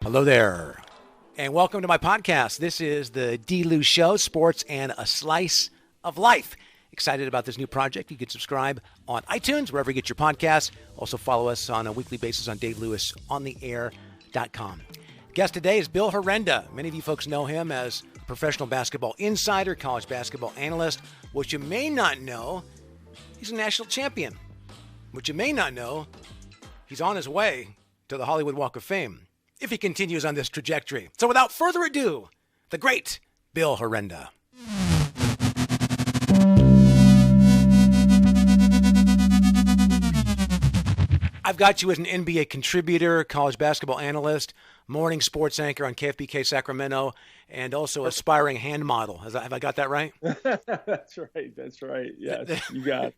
Hello there, and welcome to my podcast. This is the D-Lou Show, Sports and a Slice of Life. Excited about this new project. You can subscribe on iTunes, wherever you get your podcasts. Also follow us on a weekly basis on DaveLewisOnTheAir.com. Guest today is Bill Herenda. Many of you folks know him as professional basketball insider, college basketball analyst. What you may not know, he's a national champion. What you may not know, he's on his way to the Hollywood Walk of Fame, if he continues on this trajectory. So without further ado, the great Bill Herenda. I've got you as an NBA contributor, college basketball analyst, morning sports anchor on KFBK Sacramento, and also aspiring hand model. Have I got that right? That's right. Yes, you got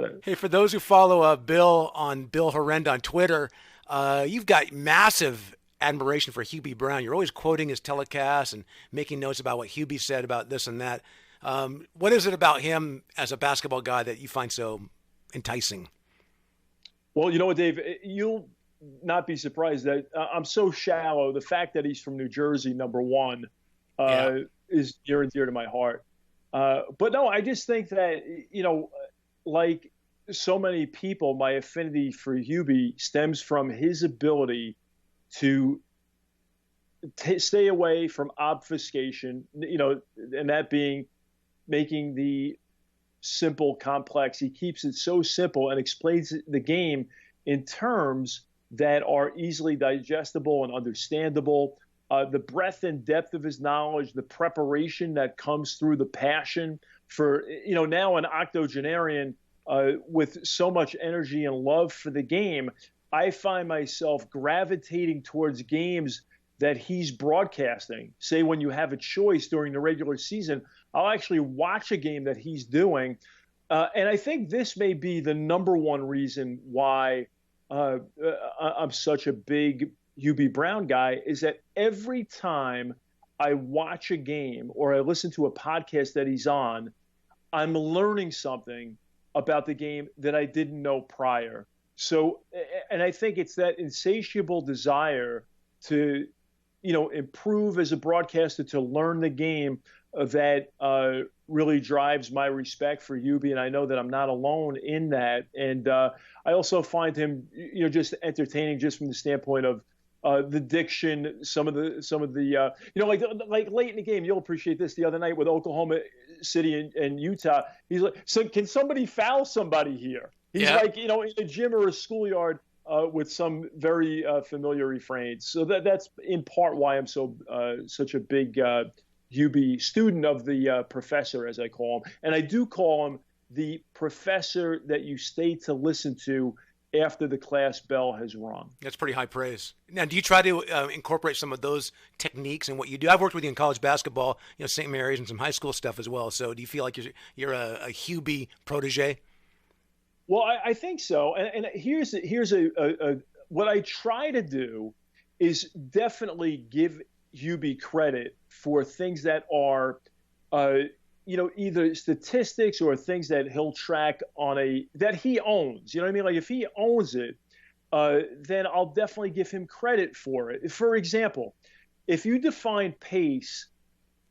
it. Hey, for those who follow Bill Herenda on Twitter, you've got massive admiration for Hubie Brown. You're always quoting his telecasts and making notes about what Hubie said about this and that. What is it about him as a basketball guy that you find so enticing? Well, you know what, Dave? You'll not be surprised that I'm so shallow. The fact that he's from New Jersey, number one, is near and dear to my heart. But no, I just think that, like so many people, my affinity for Hubie stems from his ability to stay away from obfuscation, and that being making the simple complex. He keeps it so simple and explains the game in terms that are easily digestible and understandable. The breadth and depth of his knowledge, the preparation that comes through the passion for, now an octogenarian with so much energy and love for the game, I find myself gravitating towards games that he's broadcasting. Say when you have a choice during the regular season, I'll actually watch a game that he's doing. And I think this may be the number one reason why I'm such a big Hubie Brown guy, is that every time I watch a game or I listen to a podcast that he's on, I'm learning something about the game that I didn't know prior. So, and I think it's that insatiable desire to, improve as a broadcaster, to learn the game that really drives my respect for Hubie. And I know that I'm not alone in that. And I also find him, just entertaining just from the standpoint of the diction, some of the like late in the game. You'll appreciate this. The other night with Oklahoma City and Utah, he's like, so can somebody foul somebody here? He's like, in a gym or a schoolyard with some very familiar refrains. So that's in part why I'm such a big Hubie student of the professor, as I call him. And I do call him the professor that you stay to listen to after the class bell has rung. That's pretty high praise. Now, do you try to incorporate some of those techniques in what you do? I've worked with you in college basketball, St. Mary's, and some high school stuff as well. So do you feel like you're a Hubie protege? Well, I think so. And here's what I try to do is definitely give Hubie credit for things that are, either statistics or things that he'll track that he owns. You know what I mean? Like if he owns it, then I'll definitely give him credit for it. For example, if you define pace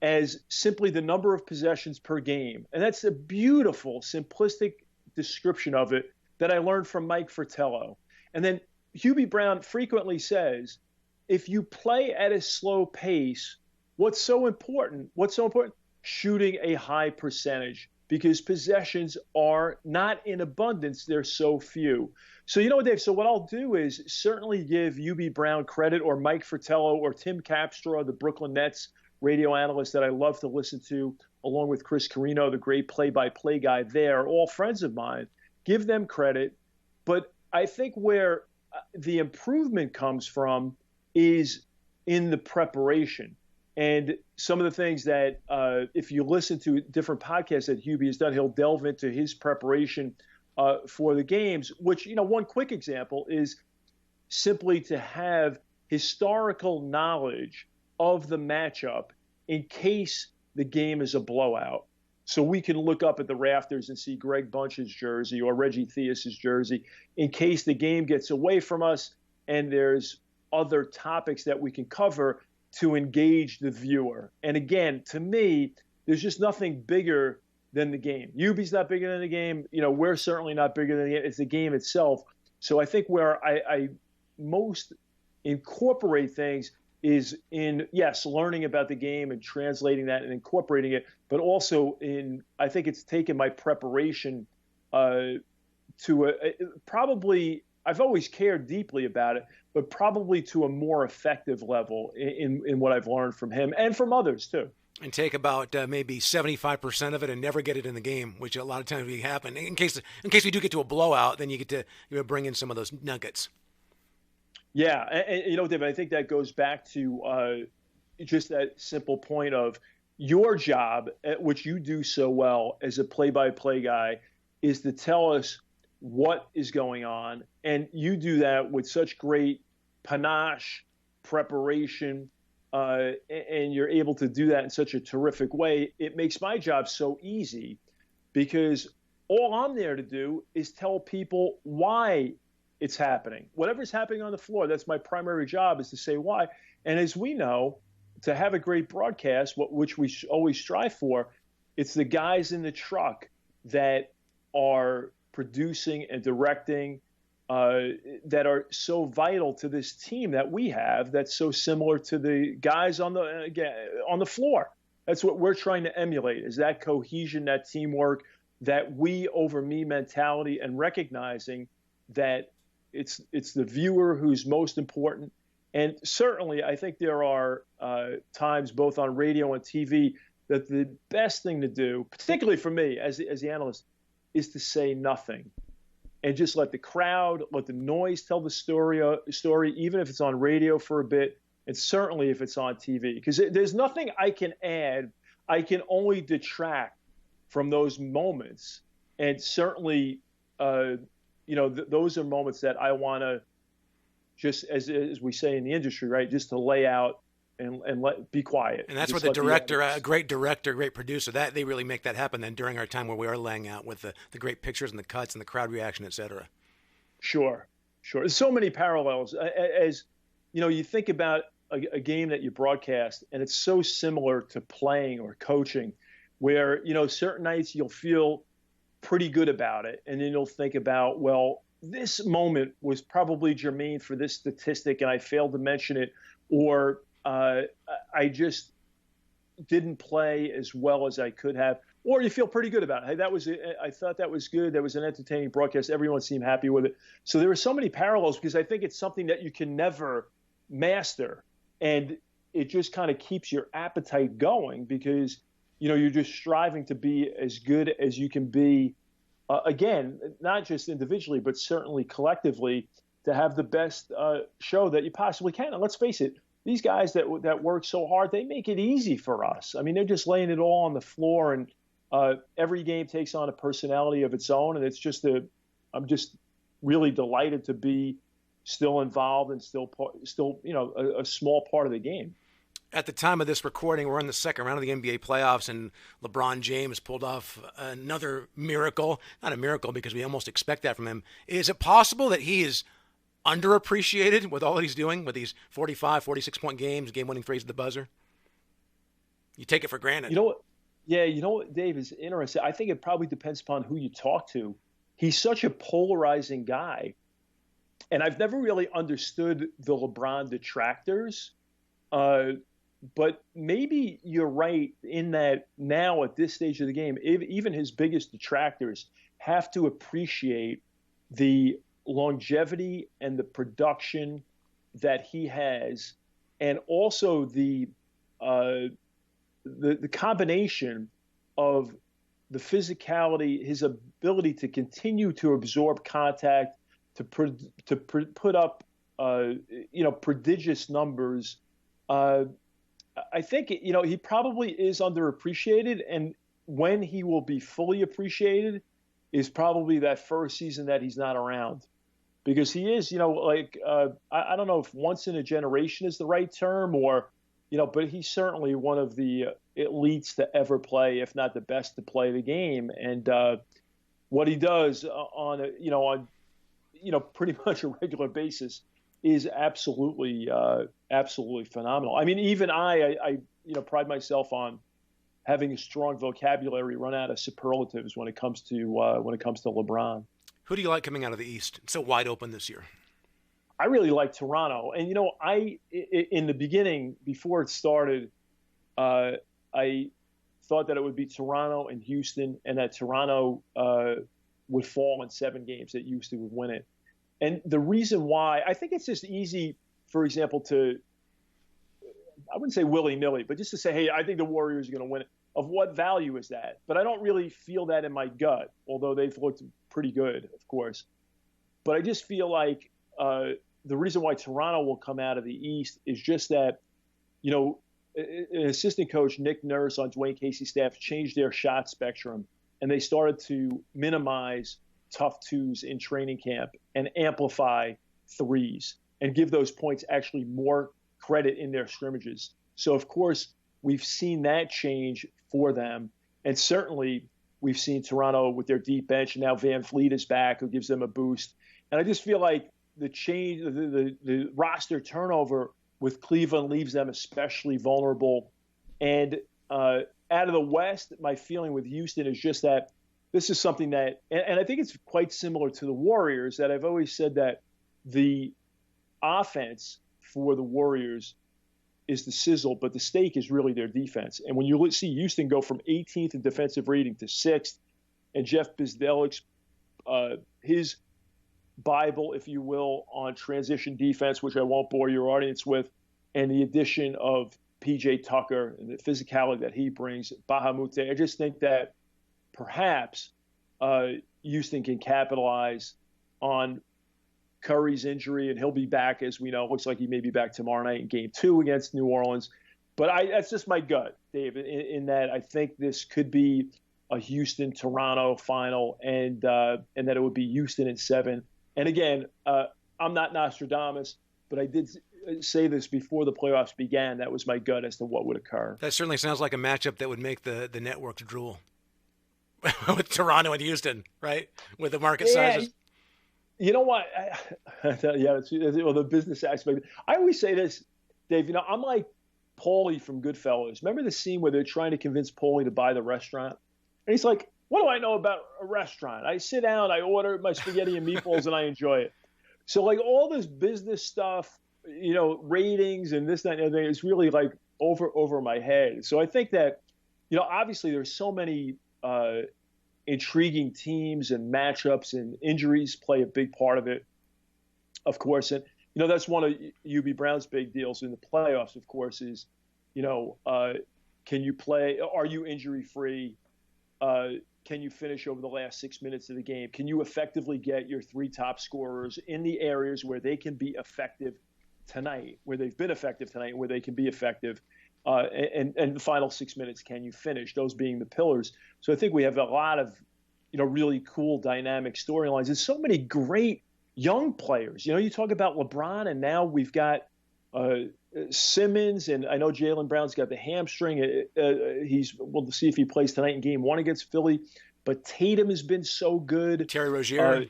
as simply the number of possessions per game, and that's a beautiful, simplistic description of it that I learned from Mike Fratello. And then Hubie Brown frequently says, if you play at a slow pace, what's so important? Shooting a high percentage, because possessions are not in abundance. They're so few. So, you know what, Dave? So what I'll do is certainly give Hubie Brown credit, or Mike Fratello, or Tim Capstraw, the Brooklyn Nets radio analyst that I love to listen to, along with Chris Carino, the great play-by-play guy there, all friends of mine. Give them credit. But I think where the improvement comes from is in the preparation. And some of the things that, if you listen to different podcasts that Hubie has done, he'll delve into his preparation for the games, which, one quick example is simply to have historical knowledge of the matchup in case the game is a blowout. So we can look up at the rafters and see Greg Bunch's jersey or Reggie Theus's jersey in case the game gets away from us and there's other topics that we can cover to engage the viewer. And again, to me, there's just nothing bigger than the game. Hubie's not bigger than the game. We're certainly not bigger than the game. It's the game itself. So I think where I most incorporate things is in, yes, learning about the game and translating that and incorporating it, but also I think it's taken my preparation to probably, I've always cared deeply about it, but probably to a more effective level in what I've learned from him and from others too. And take about maybe 75% of it and never get it in the game, which a lot of times we happen. In case we do get to a blowout, then you get to bring in some of those nuggets. Yeah, and David, I think that goes back to just that simple point of your job, which you do so well as a play-by-play guy, is to tell us what is going on, and you do that with such great panache, preparation. And you're able to do that in such a terrific way. It makes my job so easy because all I'm there to do is tell people why it's happening. Whatever's happening on the floor, that's my primary job, is to say why. And as we know, to have a great broadcast, which we always strive for, it's the guys in the truck that are producing and directing, that are so vital to this team that we have, that's so similar to the guys on the floor. That's what we're trying to emulate, is that cohesion, that teamwork, that we over me mentality, and recognizing that it's the viewer who's most important. And certainly I think there are times both on radio and TV that the best thing to do, particularly for me as the analyst, is to say nothing. And just let the crowd, let the noise tell the story, even if it's on radio for a bit, and certainly if it's on TV. Because there's nothing I can add. I can only detract from those moments. And certainly, those are moments that I want to just, as we say in the industry, right, just to lay out and be quiet. And that's where the director, a great director, great producer, that they really make that happen then during our time where we are laying out with the great pictures and the cuts and the crowd reaction, et cetera. Sure. There's so many parallels. As you think about a game that you broadcast, and it's so similar to playing or coaching, where certain nights you'll feel pretty good about it, and then you'll think about, well, this moment was probably germane for this statistic, and I failed to mention it, or I just didn't play as well as I could have, or you feel pretty good about it. Hey, I thought that was good. That was an entertaining broadcast. Everyone seemed happy with it. So there are so many parallels, because I think it's something that you can never master, and it just kind of keeps your appetite going, because you're just striving to be as good as you can be. Again, not just individually, but certainly collectively, to have the best show that you possibly can. And let's face it, these guys that work so hard, they make it easy for us. I mean, they're just laying it all on the floor, and every game takes on a personality of its own. And it's just I'm just really delighted to be still involved and still a small part of the game. At the time of this recording, we're in the second round of the NBA playoffs, and LeBron James pulled off another miracle. Not a miracle, because we almost expect that from him. Is it possible that he is underappreciated with all that he's doing with these 45, 46-point games, game-winning threes at the buzzer? You take it for granted. You know what? Yeah, Dave, is interesting. I think it probably depends upon who you talk to. He's such a polarizing guy, and I've never really understood the LeBron detractors. But maybe you're right in that now at this stage of the game, even his biggest detractors have to appreciate the longevity and the production that he has, and also the combination of the physicality, his ability to continue to absorb contact, to put up prodigious numbers. I think he probably is underappreciated, and when he will be fully appreciated is probably that first season that he's not around, because he is, I don't know if once in a generation is the right term, or, but he's certainly one of the elites to ever play, if not the best to play the game. And what he does on pretty much a regular basis is absolutely phenomenal. I mean, even I pride myself on having a strong vocabulary, run out of superlatives when it comes to LeBron. Who do you like coming out of the East? It's so wide open this year. I really like Toronto, and in the beginning, before it started, I thought that it would be Toronto and Houston, and that Toronto would fall in 7 games, that Houston would win it. And the reason why, I think it's just easy, for example, I wouldn't say willy-nilly, but just to say, hey, I think the Warriors are going to win it. Of what value is that? But I don't really feel that in my gut, although they've looked pretty good, of course. But I just feel like the reason why Toronto will come out of the East is just that, an assistant coach, Nick Nurse, on Dwayne Casey's staff changed their shot spectrum, and they started to minimize tough twos in training camp and amplify threes and give those points actually more credit in their scrimmages. So, of course, we've seen that change for them. And certainly we've seen Toronto with their deep bench, and now Van Fleet is back, who gives them a boost. And I just feel like the change, the roster turnover with Cleveland leaves them especially vulnerable. And out of the West, my feeling with Houston is just that this is something that, and I think it's quite similar to the Warriors, that I've always said that the offense for the Warriors is the sizzle, but the stake is really their defense. And when you see Houston go from 18th in defensive rating to 6th, and Jeff Bzdelik's his Bible, if you will, on transition defense, which I won't bore your audience with, and the addition of PJ Tucker and the physicality that he brings, Bahamute, I just think that perhaps Houston can capitalize on Curry's injury, and he'll be back, as we know. It looks like he may be back tomorrow night in Game 2 against New Orleans. But that's just my gut, Dave, in that I think this could be a Houston-Toronto final, and that it would be Houston in 7. And again, I'm not Nostradamus, but I did say this before the playoffs began. That was my gut as to what would occur. That certainly sounds like a matchup that would make the networks drool. With Toronto and Houston, right? With the market sizes. You know what? The business aspect. I always say this, Dave. I'm like Paulie from Goodfellas. Remember the scene where they're trying to convince Paulie to buy the restaurant? And he's like, what do I know about a restaurant? I sit down, I order my spaghetti and meatballs, and I enjoy it. So, like, all this business stuff, ratings and this, that, and everything, is really, like, over my head. So I think that, obviously there's so many intriguing teams and matchups, and injuries play a big part of it, of course. And, that's one of Hubie Brown's big deals in the playoffs, of course, is, can you play? Are you injury-free? Can you finish over the last 6 minutes of the game? Can you effectively get your 3 top scorers in the areas where they can be effective tonight, where they've been effective tonight, where they can be effective? And the final 6 minutes, can you finish? Those being the pillars. So I think we have a lot of, really cool dynamic storylines. There's so many great young players. You talk about LeBron, and now we've got Simmons, and I know Jaylen Brown's got the hamstring. We'll see if he plays tonight in Game 1 against Philly. But Tatum has been so good. Terry Rozier.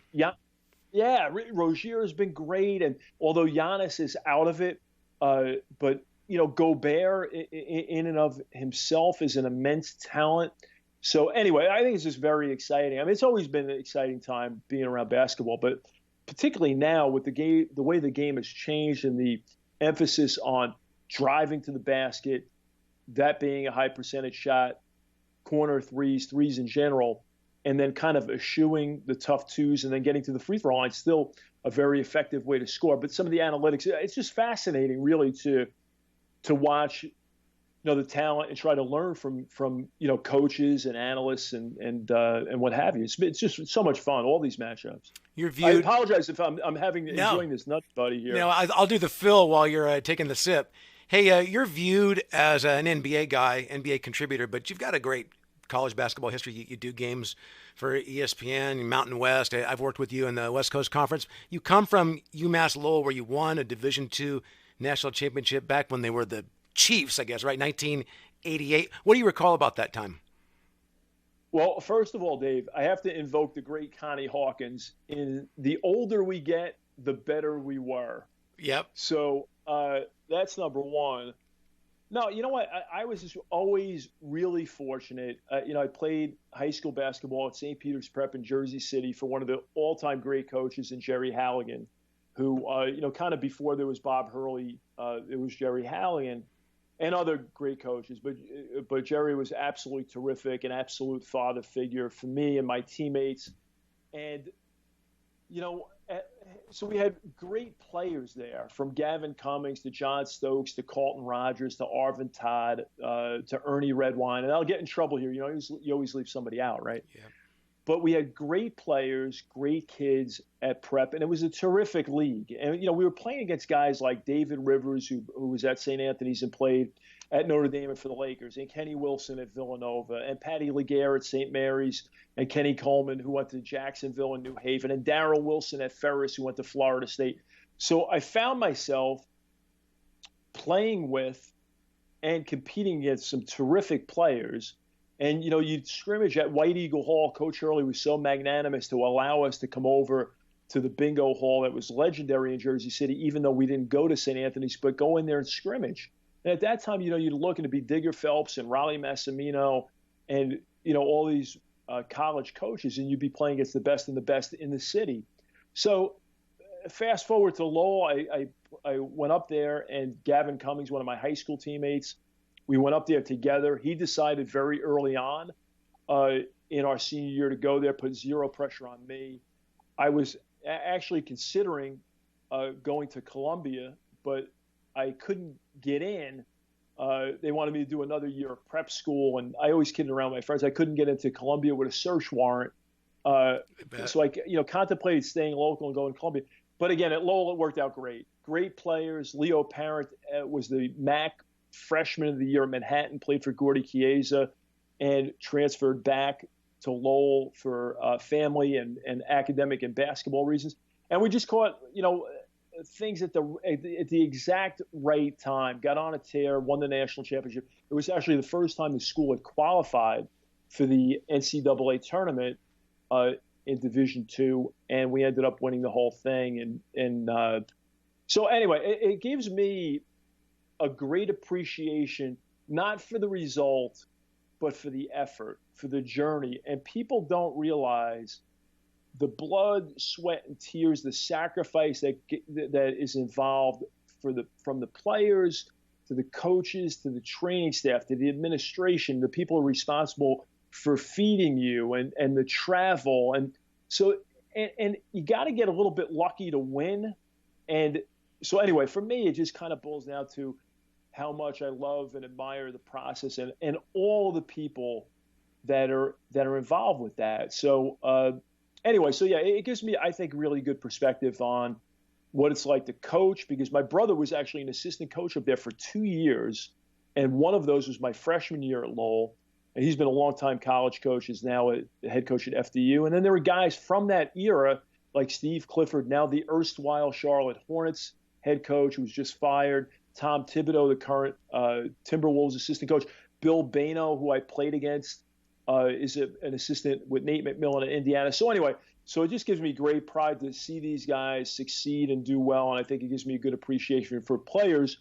Rozier has been great. And although Giannis is out of it, but Gobert in and of himself is an immense talent. So anyway, I think it's just very exciting. I mean, it's always been an exciting time being around basketball, but particularly now with the way the game has changed, and the emphasis on driving to the basket, that being a high percentage shot, corner threes in general, and then kind of eschewing the tough twos and then getting to the free throw line, still a very effective way to score. But some of the analytics, it's just fascinating really to watch, the talent, and try to learn from coaches and analysts and what have you. It's just so much fun, all these matchups. I apologize if I'm enjoying this nut buddy here. I'll do the fill while you're taking the sip. Hey, you're viewed as an NBA guy, NBA contributor, but you've got a great college basketball history. You do games for ESPN, Mountain West. I've worked with you in the West Coast Conference. You come from UMass Lowell, where you won a Division II national championship back when they were the Chiefs, I guess, right? 1988. What do you recall about that time? Well, first of all, Dave, I have to invoke the great Connie Hawkins. In the older we get, the better we were. Yep. So that's number one. No, you know what? I was just always really fortunate. I played high school basketball at St. Peter's Prep in Jersey City for one of the all-time great coaches in Jerry Halligan, who, kind of before there was Bob Hurley, it was Jerry Halligan and other great coaches. But Jerry was absolutely terrific, an absolute father figure for me and my teammates. And, so we had great players there, from Gavin Cummings to John Stokes to Carlton Rogers to Arvin Todd to Ernie Redwine. And I'll get in trouble here. You always leave somebody out, right? Yeah. But we had great players, great kids at Prep, and it was a terrific league. And, we were playing against guys like David Rivers, who was at St. Anthony's and played at Notre Dame and for the Lakers, and Kenny Wilson at Villanova, and Patty Laguerre at St. Mary's, and Kenny Coleman, who went to Jacksonville and New Haven, and Darrell Wilson at Ferris, who went to Florida State. So I found myself playing with and competing against some terrific players. And, you'd scrimmage at White Eagle Hall. Coach Hurley was so magnanimous to allow us to come over to the bingo hall that was legendary in Jersey City, even though we didn't go to St. Anthony's, but go in there and scrimmage. And at that time, you'd looking to be Digger Phelps and Raleigh Massimino and, all these college coaches, and you'd be playing against the best in the city. So fast forward to Lowell, I went up there, and Gavin Cummings, one of my high school teammates, we went up there together. He decided very early on in our senior year to go there, put zero pressure on me. I was actually considering going to Columbia, but I couldn't get in. They wanted me to do another year of prep school, and I always kidded around with my friends. I couldn't get into Columbia with a search warrant. So I contemplated staying local and going to Columbia. But again, at Lowell, it worked out great. Great players. Leo Parent was the MAC Freshman of the Year at Manhattan, played for Gordy Chiesa, and transferred back to Lowell for family and academic and basketball reasons. And we just caught, things at the exact right time. Got on a tear, won the national championship. It was actually the first time the school had qualified for the NCAA tournament in Division II, and we ended up winning the whole thing. And so anyway, it gives me a great appreciation, not for the result, but for the effort, for the journey. And people don't realize the blood, sweat, and tears, the sacrifice that is involved from the players to the coaches to the training staff to the administration, the people responsible for feeding you and the travel. And so and you got to get a little bit lucky to win. And so anyway, for me, it just kind of boils down to how much I love and admire the process and all the people that are involved with that. So anyway, so yeah, it gives me, I think, really good perspective on what it's like to coach, because my brother was actually an assistant coach up there for 2 years, and one of those was my freshman year at Lowell, and he's been a longtime college coach, is now a head coach at FDU. And then there were guys from that era like Steve Clifford, now the erstwhile Charlotte Hornets head coach, who was just fired, Tom Thibodeau, the current Timberwolves assistant coach, Bill Bano, who I played against, is an assistant with Nate McMillan at Indiana. So anyway, so it just gives me great pride to see these guys succeed and do well, and I think it gives me a good appreciation for players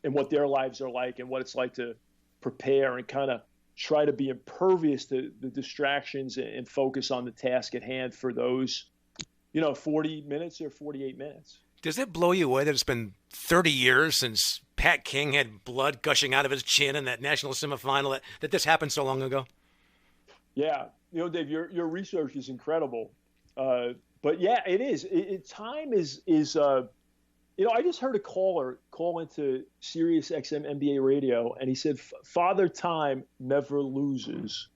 and what their lives are like and what it's like to prepare and kind of try to be impervious to the distractions and focus on the task at hand for those, 40 minutes or 48 minutes. Does it blow you away that it's been 30 years since Pat King had blood gushing out of his chin in that national semifinal, that this happened so long ago? Yeah. Dave, your research is incredible. But yeah, it is. Time is I just heard a caller call into Sirius XM NBA radio, and he said, "Father Time never loses,"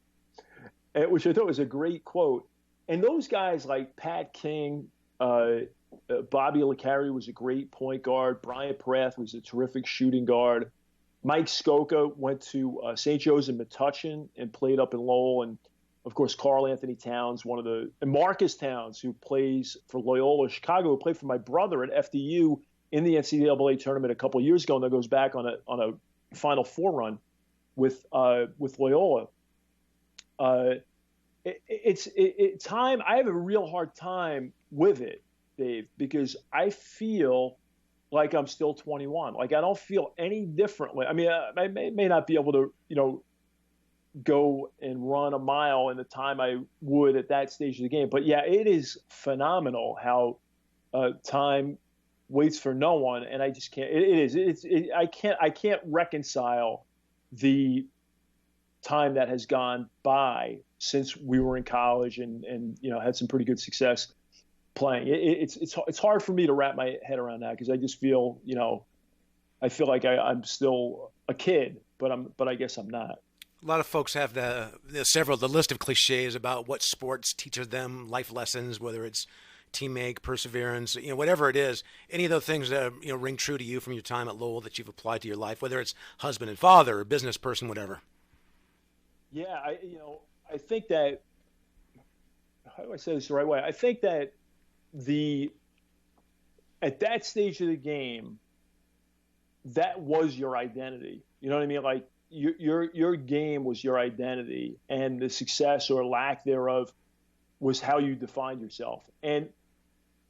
which I thought was a great quote. And those guys like Pat King, Bobby LeCarry was a great point guard. Brian Parath was a terrific shooting guard. Mike Skoka went to St. Joe's in Metuchen and played up in Lowell. And, of course, Karl Anthony Towns, and Marcus Towns, who plays for Loyola Chicago, who played for my brother at FDU in the NCAA tournament a couple of years ago, and then goes back on a Final Four run with Loyola. Time. I have a real hard time with it, Dave, because I feel like I'm still 21. Like I don't feel any differently. I mean, I may not be able to, go and run a mile in the time I would at that stage of the game. But yeah, it is phenomenal how time waits for no one, and I just can't. I can't reconcile the time that has gone by since we were in college and had some pretty good success playing. It's hard for me to wrap my head around that because I just feel I feel like I'm still a kid, but I guess I'm not. A lot of folks have the list of cliches about what sports teaches them, life lessons, whether it's teammate, perseverance, whatever it is. Any of those things that ring true to you from your time at Lowell that you've applied to your life, whether it's husband and father or business person, whatever. Yeah, I think that, how do I say this the right way? I think that at that stage of the game, that was your identity. You know what I mean? Like your game was your identity, and the success or lack thereof was how you defined yourself. And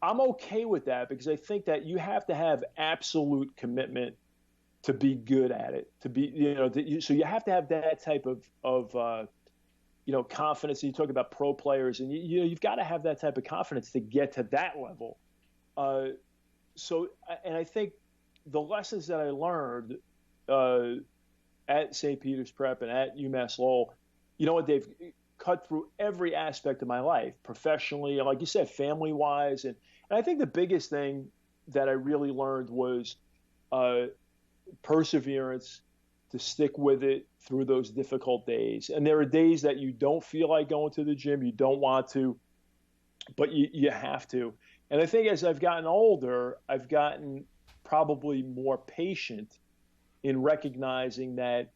I'm okay with that because I think that you have to have absolute commitment to be good at it, to be, so you have to have that type of confidence. And you talk about pro players, and you've got to have that type of confidence to get to that level. And I think the lessons that I learned at St. Peter's Prep and at UMass Lowell, they've cut through every aspect of my life, professionally, like you said, family-wise. And I think the biggest thing that I really learned was perseverance, to stick with it through those difficult days. And there are days that you don't feel like going to the gym, you don't want to, but you have to. And I think as I've gotten older, I've gotten probably more patient in recognizing that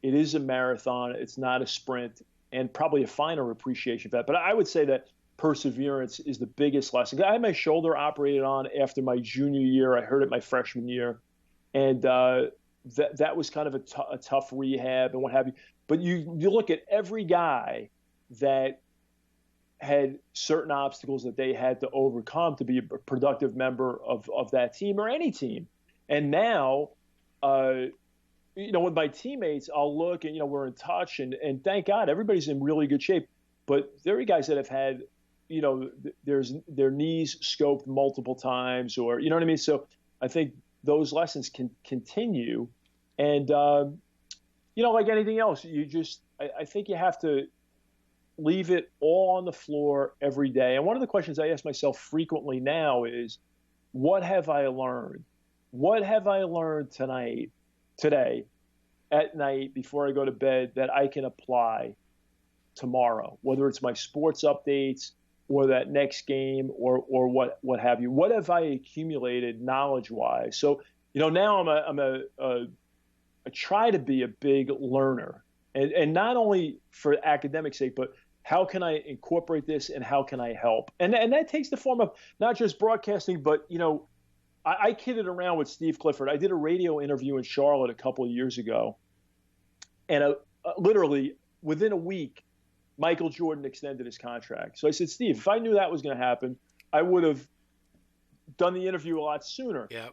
it is a marathon, it's not a sprint, and probably a finer appreciation for that. But I would say that perseverance is the biggest lesson. I had my shoulder operated on after my junior year. I hurt it my freshman year. And that was kind of a tough rehab and what have you. But you look at every guy that had certain obstacles that they had to overcome to be a productive member of that team or any team. And now, with my teammates, I'll look and, we're in touch and thank God everybody's in really good shape. But there are guys that have had, their knees scoped multiple times or, you know what I mean? So I think those lessons can continue. And, like anything else, I think you have to leave it all on the floor every day. And one of the questions I ask myself frequently now is, what have I learned? What have I learned today, at night, before I go to bed that I can apply tomorrow, whether it's my sports updates or that next game or what have you? What have I accumulated knowledge-wise? So, now I try to be a big learner, and not only for academic sake, but how can I incorporate this and how can I help? And that takes the form of not just broadcasting, but, I kidded around with Steve Clifford. I did a radio interview in Charlotte a couple of years ago, and literally within a week, Michael Jordan extended his contract. So I said, Steve, if I knew that was going to happen, I would have done the interview a lot sooner. Yeah.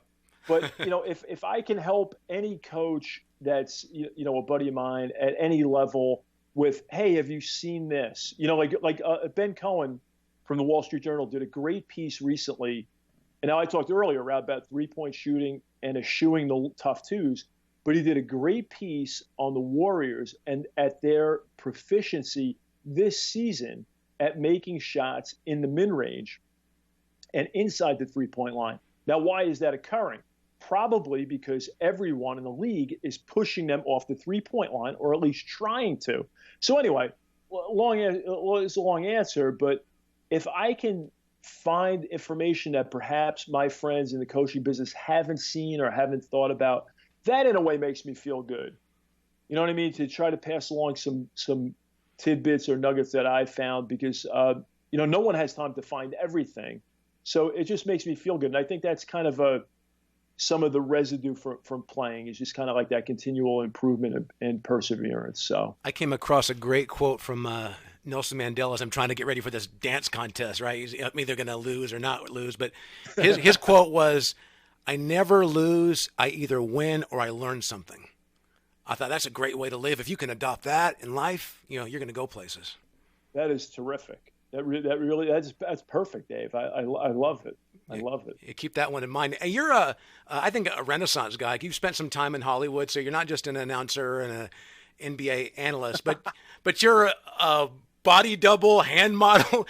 But, if I can help any coach that's, a buddy of mine at any level with, hey, have you seen this? Like Ben Cohen from the Wall Street Journal did a great piece recently. And now I talked earlier about three-point shooting and eschewing the tough twos, but he did a great piece on the Warriors and at their proficiency this season at making shots in the mid-range and inside the three-point line. Now, why is that occurring? Probably because everyone in the league is pushing them off the three-point line, or at least trying to. So anyway, it's a long answer, but if I can find information that perhaps my friends in the coaching business haven't seen or haven't thought about, that in a way makes me feel good. You know what I mean? To try to pass along some tidbits or nuggets that I found, because no one has time to find everything. So it just makes me feel good. And I think that's kind of some of the residue from playing is just kind of like that continual improvement and perseverance. So I came across a great quote from Nelson Mandela as I'm trying to get ready for this dance contest, right? I'm either going to lose or not lose. But his quote was, I never lose. I either win or I learn something. I thought that's a great way to live. If you can adopt that in life, you're going to go places. That is terrific. That's perfect, Dave. I love it. I love it. You keep that one in mind. You're I think a Renaissance guy. You've spent some time in Hollywood, so you're not just an announcer and an NBA analyst, but you're a body double, hand model.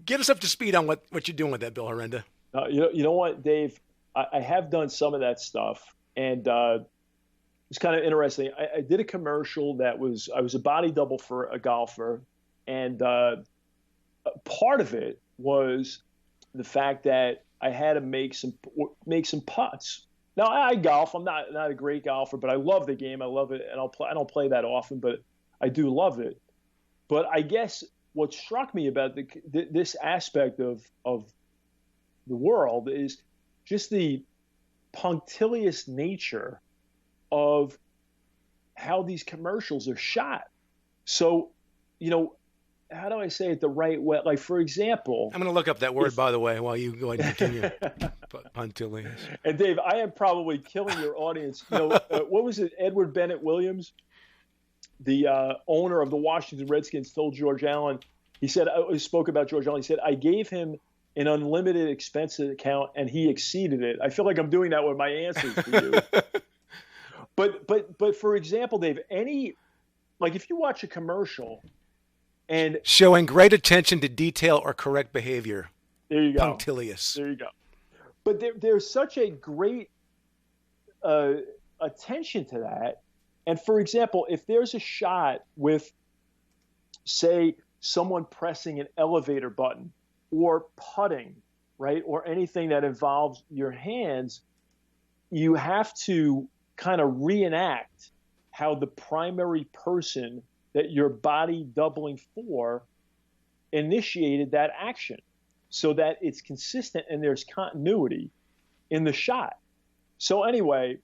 Get us up to speed on what you're doing with that, Bill Herenda. You know what, Dave? I have done some of that stuff, and it's kind of interesting. I did a commercial I was a body double for a golfer, and part of it was the fact that I had to make some putts. Now I golf. I'm not a great golfer, but I love the game. I love it, and I don't play that often, but I do love it. But I guess what struck me about this aspect of the world is just the punctilious nature of how these commercials are shot. So, how do I say it the right way? Like, for example, I'm going to look up that word, by the way, while you go ahead and continue. Punctilious. And Dave, I am probably killing your audience. What was it? Edward Bennett Williams, the owner of the Washington Redskins, told George Allen. He spoke about George Allen. He said, "I gave him an unlimited expense account, and he exceeded it." I feel like I'm doing that with my answers for you. But for example, Dave, if you watch a commercial and showing great attention to detail or correct behavior, there you go, punctilious. There you go. But there's such a great attention to that. And for example, if there's a shot with, say, someone pressing an elevator button or putting, right, or anything that involves your hands, you have to kind of reenact how the primary person that you're body doubling for initiated that action so that it's consistent and there's continuity in the shot. So anyway,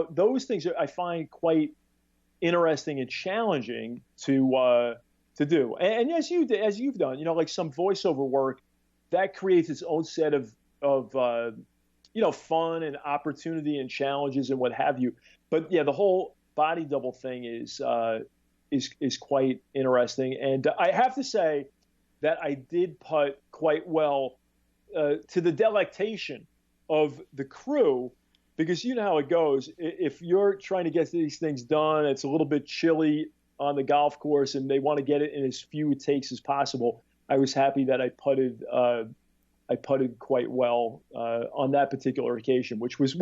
those things I find quite interesting and challenging to do. And as you've done, like some voiceover work, that creates its own set of fun and opportunity and challenges and what have you. But yeah, the whole body double thing is quite interesting. And I have to say that I did putt quite well to the delectation of the crew, because you know how it goes. If you're trying to get these things done, it's a little bit chilly on the golf course and they want to get it in as few takes as possible. I was happy that I putted quite well on that particular occasion, which was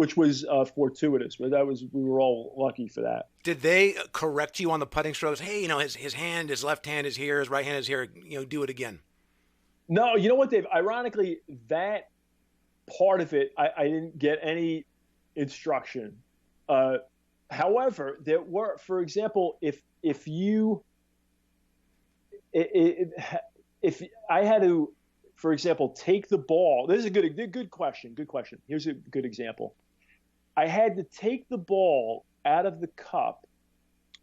fortuitous, but we were all lucky for that. Did they correct you on the putting strokes? Hey, his left hand is here, his right hand is here. Do it again. No, you know what, Dave? Ironically, that part of it, I didn't get any instruction. However, there were, for example, if I had to, for example, take the ball. This is a good question. Good question. Here's a good example. I had to take the ball out of the cup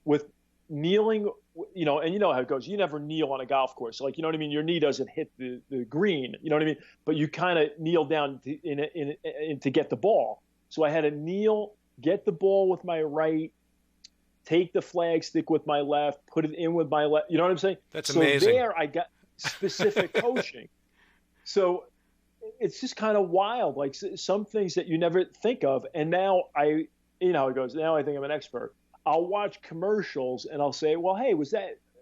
with kneeling, and you know how it goes. You never kneel on a golf course. Like, you know what I mean? Your knee doesn't hit the green. You know what I mean? But you kind of kneel down to get the ball. So I had to kneel, get the ball with my right, take the flag stick with my left, put it in with my left. You know what I'm saying? That's amazing. So there I got specific coaching. So it's just kind of wild, like some things that you never think of. And now you know how it goes. Now I think I'm an expert. I'll watch commercials and I'll say, well, hey,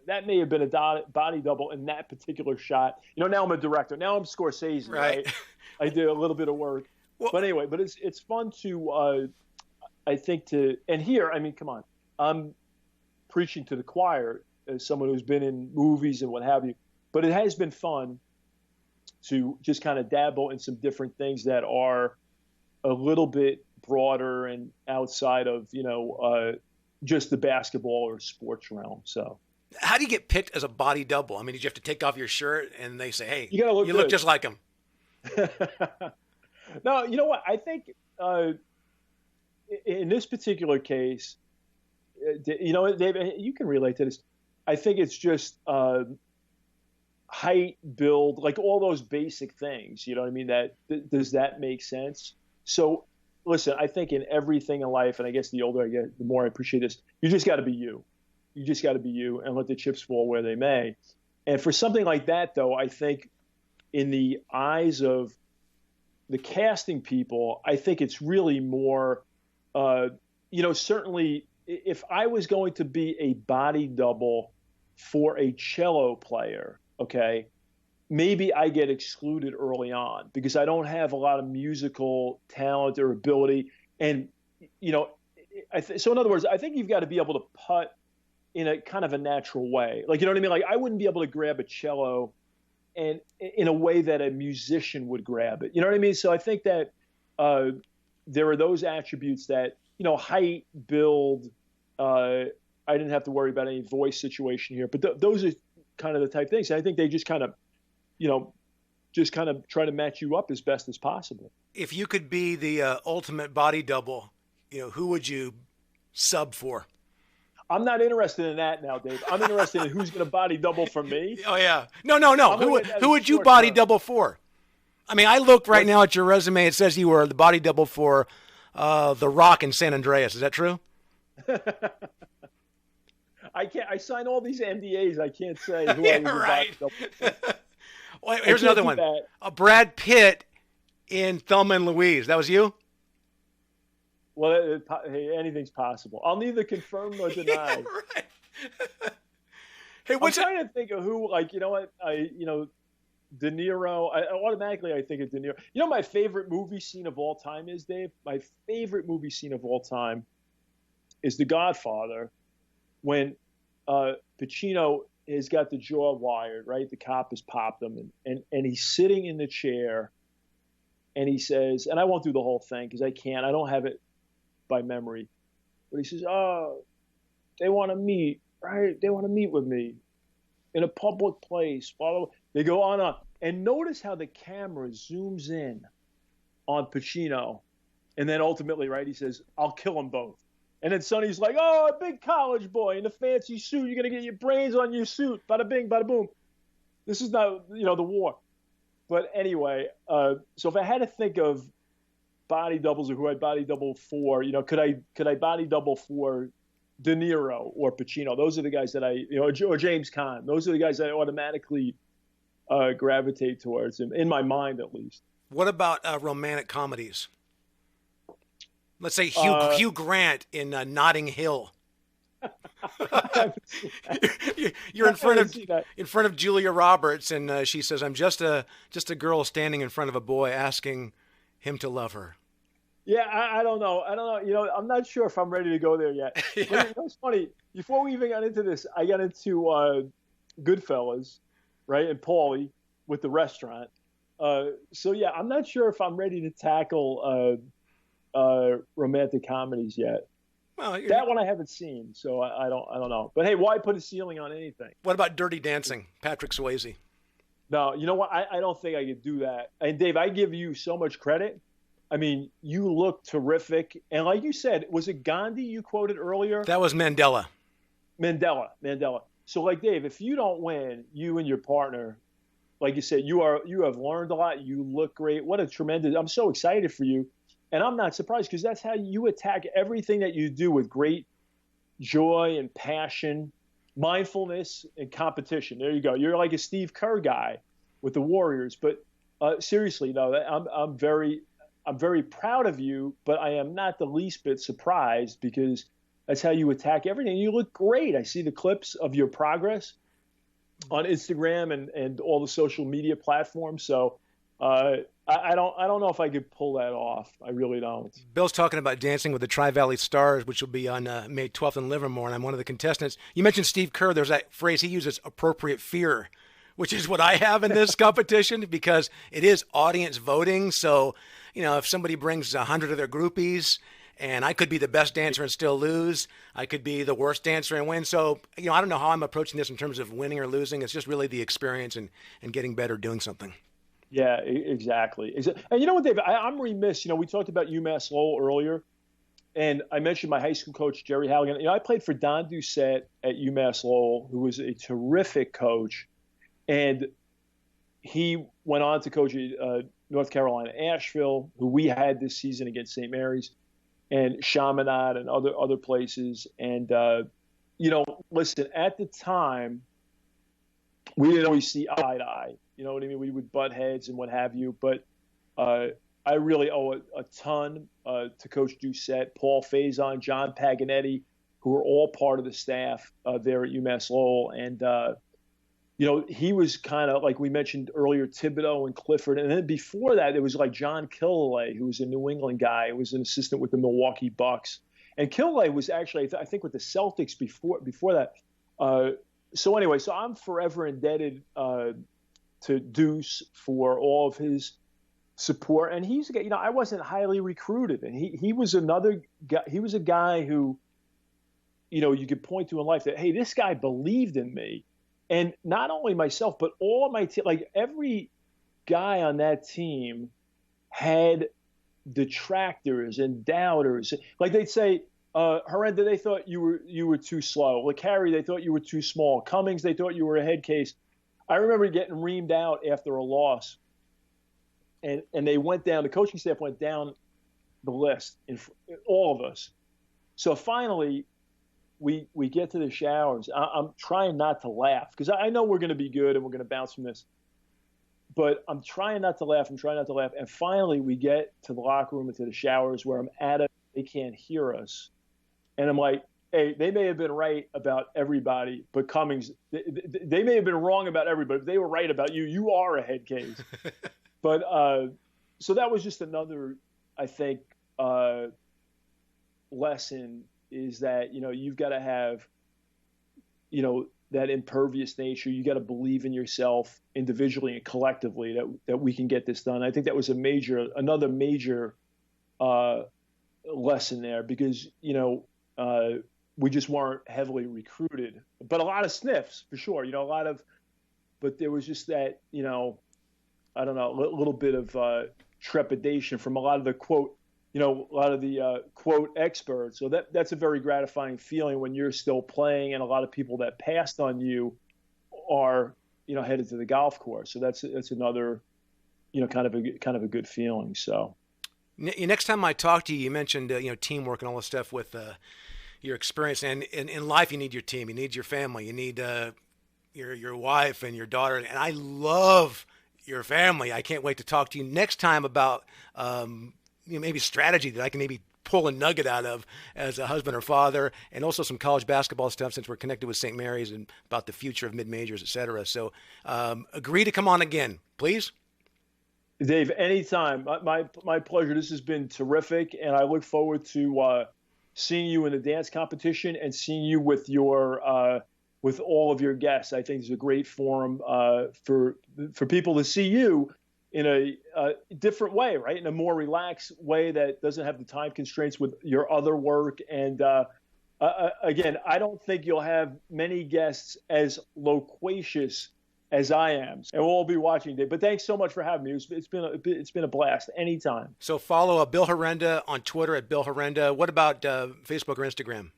that may have been a body double in that particular shot. Now I'm a director. Now I'm Scorsese, right? I did a little bit of work. Well, but anyway, it's fun to, I think and here, I mean, come on. I'm preaching to the choir as someone who's been in movies and what have you. But it has been fun to just kind of dabble in some different things that are a little bit broader and outside of, just the basketball or sports realm. So how do you get picked as a body double? I mean, did you have to take off your shirt and they say, hey, you look just like him? No, you know what? I think in this particular case, Dave, you can relate to this. I think it's just height, build, like all those basic things. You know what I mean? Does that make sense? So listen, I think in everything in life, and I guess the older I get, the more I appreciate this, you just got to be you. You just got to be you and let the chips fall where they may. And for something like that, though, I think in the eyes of the casting people, I think it's really more, certainly if I was going to be a body double for a cello player, okay, maybe I get excluded early on because I don't have a lot of musical talent or ability. And, so in other words, I think you've got to be able to putt in a kind of a natural way. Like, you know what I mean? Like, I wouldn't be able to grab a cello and in a way that a musician would grab it. You know what I mean? So I think that there are those attributes that, height, build, I didn't have to worry about any voice situation here, but those are kind of the type of things. And I think they just kind of, try to match you up as best as possible. If you could be the ultimate body double, who would you sub for? I'm not interested in that now, Dave. I'm interested in who's going to body double for me. Oh, yeah. No. Who would you body double for? I mean, I look right now at your resume. It says you were the body double for The Rock in San Andreas. Is that true? I sign all these NDAs. I can't say who I was right. body double for. Well, here's another one. Brad Pitt in Thelma and Louise. That was you? Well, hey, anything's possible. I'll neither confirm nor deny. Yeah, right. Hey, I'm trying to think of who, like, De Niro. Automatically, I think of De Niro. My favorite movie scene of all time is, Dave? My favorite movie scene of all time is The Godfather, when Pacino has got the jaw wired, right? The cop has popped him, and he's sitting in the chair, and he says, and I won't do the whole thing because I can't. I don't have it by memory. But he says, oh, they want to meet, right? They want to meet with me in a public place. They go on. And notice how the camera zooms in on Pacino. And then ultimately, right, he says, I'll kill them both. And then Sonny's like, oh, a big college boy in a fancy suit. You're going to get your brains on your suit. Bada bing, bada boom. This is not, the war. But anyway, so if I had to think of body doubles or who I'd body double for, could I body double for De Niro or Pacino? Those are the guys that or James Caan. Those are the guys that I automatically gravitate towards, in my mind at least. What about romantic comedies? Let's say Hugh Grant in Notting Hill. You're in front of Julia Roberts, and she says, "I'm just a girl standing in front of a boy asking him to love her." Yeah, I don't know. I'm not sure if I'm ready to go there yet. Yeah. But, it's funny. Before we even got into this, I got into Goodfellas, right, and Paulie with the restaurant. So yeah, I'm not sure if I'm ready to tackle romantic comedies yet. Well, that one I haven't seen, so I don't know. But hey, why put a ceiling on anything? What about Dirty Dancing, Patrick Swayze? No, you know what? I don't think I could do that. And Dave, I give you so much credit. I mean, you look terrific. And like you said, was it Gandhi you quoted earlier? That was Mandela. Mandela. So like, Dave, if you don't win, you and your partner, like you said, you have learned a lot. You look great. What a tremendous, I'm so excited for you. And I'm not surprised because that's how you attack everything that you do with great joy and passion, mindfulness and competition. There you go. You're like a Steve Kerr guy with the Warriors. But seriously, no, I'm very proud of you, but I am not the least bit surprised because that's how you attack everything. You look great. I see the clips of your progress on Instagram and all the social media platforms. So I don't know if I could pull that off. I really don't. Bill's talking about dancing with the TriValley Stars, which will be on May 12th in Livermore, and I'm one of the contestants. You mentioned Steve Kerr. There's that phrase he uses, appropriate fear, which is what I have in this competition because it is audience voting. So, if somebody brings 100 of their groupies and I could be the best dancer and still lose, I could be the worst dancer and win. So, I don't know how I'm approaching this in terms of winning or losing. It's just really the experience and getting better doing something. Yeah, exactly. And you know what, Dave? I'm remiss. We talked about UMass Lowell earlier, and I mentioned my high school coach, Jerry Halligan. I played for Don Doucette at UMass Lowell, who was a terrific coach, and he went on to coach North Carolina Asheville, who we had this season against St. Mary's, and Chaminade and other places. And, listen, at the time, we didn't always see eye to eye. You know what I mean? We would butt heads and what have you. But I really owe a ton to Coach Doucette, Paul Faison, John Paganetti, who are all part of the staff there at UMass Lowell. And, he was kind of, like we mentioned earlier, Thibodeau and Clifford. And then before that, it was like John Killalay, who was a New England guy, who was an assistant with the Milwaukee Bucks. And Killalay was actually, I think, with the Celtics before that. So I'm forever indebted to Deuce for all of his support. And he's, I wasn't highly recruited. And he was another guy. He was a guy who, you could point to in life that, hey, this guy believed in me. And not only myself, but all of my team, like every guy on that team had detractors and doubters. Like they'd say, Herenda, they thought you were too slow. LeCarry, they thought you were too small. Cummings, they thought you were a head case. I remember getting reamed out after a loss. And they went down, the coaching staff went down the list, all of us. So finally, we get to the showers. I'm trying not to laugh because I know we're going to be good and we're going to bounce from this. But I'm trying not to laugh. And finally, we get to the locker room and to the showers where I'm at it. They can't hear us. And I'm like, hey, they may have been right about everybody, but Cummings, they may have been wrong about everybody, but they were right about you. You are a head case. But so that was just another, I think, lesson is that, you've got to have, that impervious nature. You got to believe in yourself individually and collectively that we can get this done. I think that was another major lesson there because, we just weren't heavily recruited, but a lot of sniffs for sure, but there was just that, I don't know, a little bit of trepidation from a lot of the quote experts. So that's a very gratifying feeling when you're still playing and a lot of people that passed on you are, headed to the golf course. So that's another, kind of a good feeling. So next time I talk to you, you mentioned, teamwork and all this stuff with your experience, and in life, you need your team, you need your family, you need your wife and your daughter. And I love your family. I can't wait to talk to you next time about, maybe strategy that I can maybe pull a nugget out of as a husband or father, and also some college basketball stuff since we're connected with St. Mary's and about the future of mid-majors, et cetera. So agree to come on again, please. Dave, anytime. My pleasure. This has been terrific, and I look forward to seeing you in the dance competition and seeing you with your with all of your guests. I think it's a great forum for people to see you in a different way, right? In a more relaxed way that doesn't have the time constraints with your other work. And again, I don't think you'll have many guests as loquacious as I am. And we'll all be watching today. But thanks so much for having me. It's been a blast. Anytime. So follow Bill Herenda on Twitter at Bill Herenda. What about Facebook or Instagram?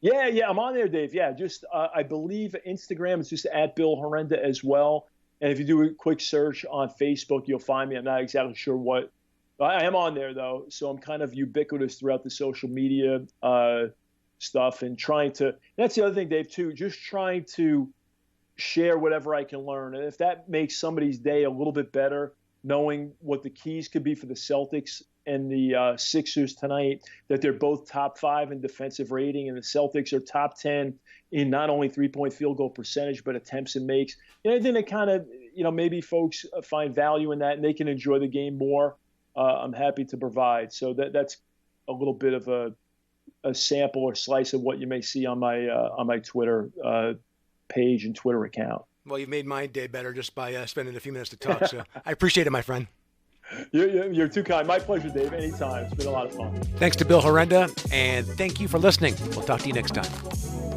Yeah, I'm on there, Dave. Yeah, just I believe Instagram is just at Bill Herenda as well. And if you do a quick search on Facebook, you'll find me. I'm not exactly sure what. I am on there, though, so I'm kind of ubiquitous throughout the social media stuff and trying to – that's the other thing, Dave, too, just trying to share whatever I can learn. And if that makes somebody's day a little bit better, knowing what the keys could be for the Celtics and the Sixers tonight, that they're both top 5 in defensive rating, and the Celtics are top 10 in not only three-point field goal percentage, but attempts and makes. Anything that kind of, maybe folks find value in that and they can enjoy the game more, I'm happy to provide. So that's a little bit of a sample or slice of what you may see on my Twitter page and Twitter account. Well, you've made my day better just by spending a few minutes to talk. So I appreciate it, my friend. You're too kind. My pleasure, Dave. Anytime. It's been a lot of fun. Thanks to Bill Herenda, and thank you for listening. We'll talk to you next time.